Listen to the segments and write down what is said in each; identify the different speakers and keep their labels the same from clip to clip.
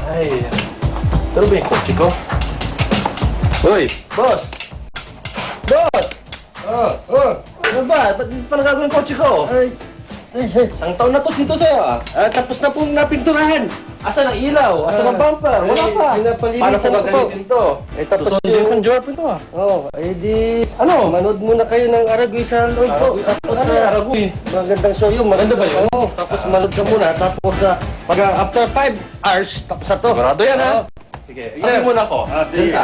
Speaker 1: Ay, pero ba yung kotse ko? Uy, boss! Boss! Ano ba? Ba't pala gagawin yung kotse ko? Isang taon na to dito sa'yo ah.
Speaker 2: Tapos na pong napinturahan.
Speaker 1: Asan ang ilaw? Asan ang bumper? Wala pa. Paano ko gagamitin to?
Speaker 2: Tapos
Speaker 1: Susundin yung drawer to ah.
Speaker 2: di...
Speaker 1: Ano?
Speaker 2: Manood muna kayo ng Aragoy sa loob po. Tapos
Speaker 1: Ano yung Aragoy?
Speaker 2: magandang show yun.
Speaker 1: Maganda ba yun?
Speaker 2: Tapos manood ka muna. Tapos pag after 5 hours, tapos na to.
Speaker 1: Sigurado yan ha? Sige, tingnan muna ako.
Speaker 2: Sige.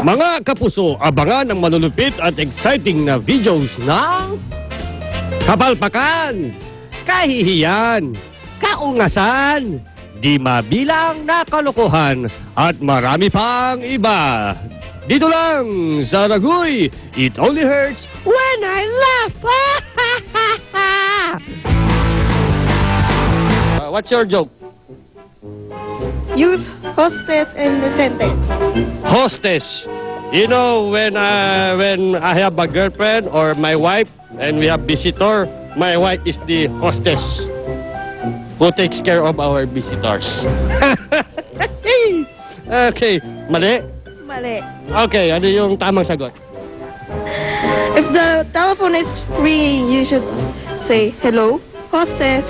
Speaker 3: Mga kapuso, abangan ang malulupit at exciting na videos ng kapalpakan, kahihiyan, kaungasan, di mabilang na kalokohan, at marami pang iba. Dito lang sa Ragoy, it only hurts when I laugh. What's your joke?
Speaker 4: Use hostess in the sentence.
Speaker 3: Hostess. You know, when I have a girlfriend or my wife and we have visitor, my wife is the hostess who takes care of our visitors. Okay, mali?
Speaker 4: Mali.
Speaker 3: Okay, ano yung tamang sagot?
Speaker 4: If the telephone is ringing, you should say, hello, hostess.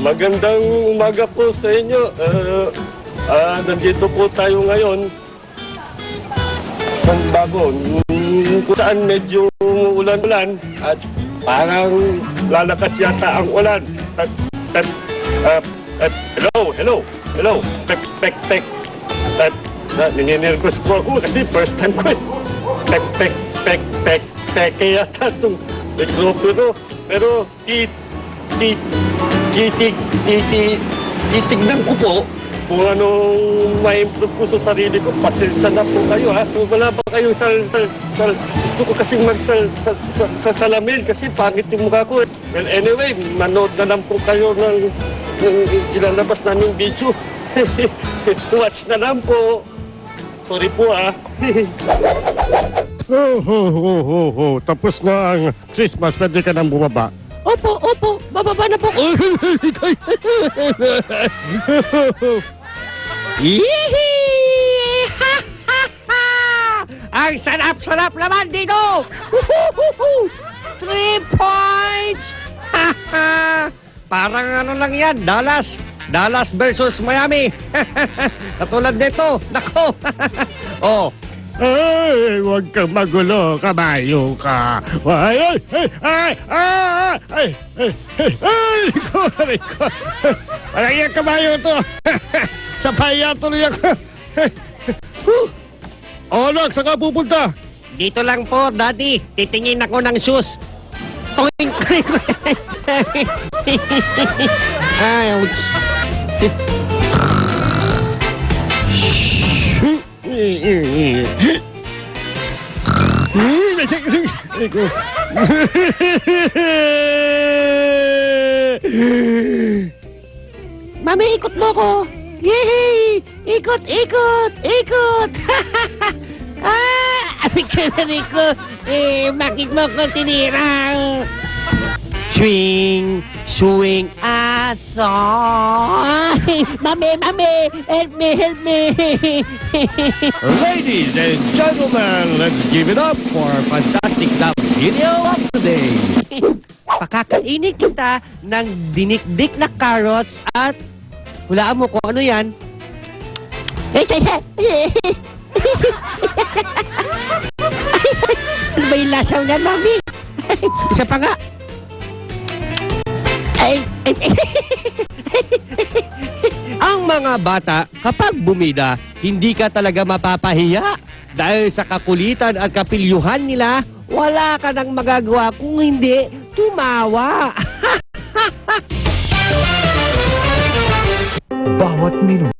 Speaker 3: Magandang umaga po sa inyo. Nandito po tayo ngayon sa bago, kung saan medyo ulan-ulan at parang lalakas yata ang ulan. Hello. Pek. Nininirgos po ako kasi first time ko. Pek. Kaya yata itong mikrofon. Pero titignan ko po kung anong ma-improve ko sa sarili ko. Pasensya na po kayo ha. Kung wala ba kayong gusto ko kasing sa salamin kasi pangit yung mukha ko. Well, anyway, manood na lang po kayo ng ilalabas namin video. Watch na lang po. Sorry po ha. Tapos na ang Christmas, pwede ka nang bumaba. Opo, bababa na po. Ang sarap-sarap naman dito! 3 points! Parang ano lang yan, Dallas versus Miami. Katulad nito, nako. Oh. Ay, huwag kang magulo, kabayo ka. Ay, ko. Parang yung kabayo to. Sa paya tuloy ako. Anak, saan ka pupunta? Dito lang po, Daddy. Titingin ako ng shoes. Toing. Ay, ouch. Mami, ikot mo ko. Yay! Ikot! Kanari ko, bakit mo ko tinira? Swing aso.
Speaker 5: Mami, help me.
Speaker 2: Ladies and gentlemen, let's give it up for Fantastic Love Video of the Day.
Speaker 5: Pakakainin kita ng dinikdik na carrots at hulaan mo kung ano yan. Ano ba yung lasaw niyan, Mami? Isa pa nga.
Speaker 2: Ang mga bata, kapag bumida, hindi ka talaga mapapahiya. Dahil sa kakulitan at kapilyuhan nila, wala ka nang magagawa kung hindi tumawa.
Speaker 6: Bawat minuto